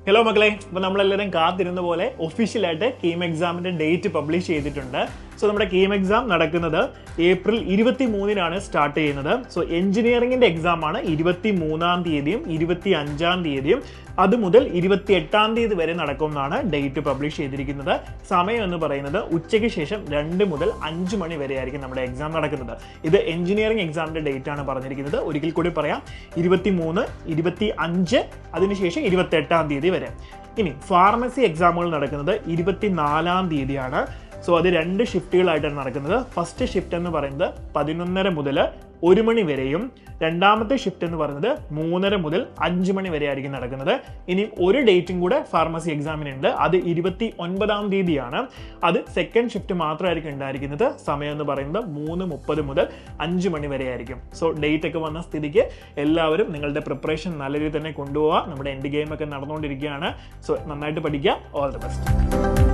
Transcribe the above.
Hello മക്കളെ, അപ്പോൾ നമ്മളെല്ലാവരും കാത്തിരുന്ന പോലെ ഒഫീഷ്യലായിട്ട് കീം എക്സാമിൻ്റെ ഡേറ്റ് പബ്ലിഷ് ചെയ്തിട്ടുണ്ട്. സോ നമ്മുടെ കീം എക്സാം നടക്കുന്നത് ഏപ്രിൽ 23-നാണ് സ്റ്റാർട്ട് ചെയ്യുന്നത്. സോ എഞ്ചിനീയറിംഗിൻ്റെ എക്സാമാണ് 23-ാം തീയതിയും 25-ാം തീയതിയും അതുമുതൽ 28-ാം തീയതി വരെ നടക്കുമെന്നാണ് ഡേറ്റ് പബ്ലിഷ് ചെയ്തിരിക്കുന്നത്. സമയം എന്ന് പറയുന്നത് ഉച്ചയ്ക്ക് ശേഷം 2 മുതൽ 5 മണി വരെ ആയിരിക്കും നമ്മുടെ എക്സാം നടക്കുന്നത്. ഇത് എഞ്ചിനീയറിംഗ് എക്സാമിൻ്റെ ഡേറ്റ് ആണ് പറഞ്ഞിരിക്കുന്നത്. ഒരിക്കൽ കൂടി പറയാം, 23, 25, അതിനുശേഷം 28-ാം തീയതി വരെ. ഇനി ഫാർമസി എക്സാമുകൾ നടക്കുന്നത് 24-ാം തീയതിയാണ്. സോ അത് 2 ഷിഫ്റ്റുകളായിട്ടാണ് നടക്കുന്നത്. ഫസ്റ്റ് ഷിഫ്റ്റ് എന്ന് പറയുന്നത് 11:30 മുതൽ 1 മണി വരെയും രണ്ടാമത്തെ ഷിഫ്റ്റ് എന്ന് പറയുന്നത് 3:30 മുതൽ 5 മണി വരെ ആയിരിക്കും നടക്കുന്നത്. ഇനി ഒരു ഡേറ്റും കൂടെ ഫാർമസി എക്സാമിനുണ്ട്. അത് 29-ാം തീയതിയാണ്. അത് സെക്കൻഡ് ഷിഫ്റ്റ് മാത്രമായിരിക്കും ഉണ്ടായിരിക്കുന്നത്. സമയം എന്ന് പറയുന്നത് 3:30 മുതൽ 5 മണി വരെ ആയിരിക്കും. സോ ഡേറ്റ് ഒക്കെ വന്ന സ്ഥിതിക്ക് എല്ലാവരും നിങ്ങളുടെ പ്രിപ്പറേഷൻ നല്ല രീതിയിൽ തന്നെ കൊണ്ടുപോവുക. നമ്മുടെ എൻഡ് ഗെയിം ഒക്കെ നടന്നുകൊണ്ടിരിക്കുകയാണ്. സോ നന്നായിട്ട് പഠിക്കുക. All the best.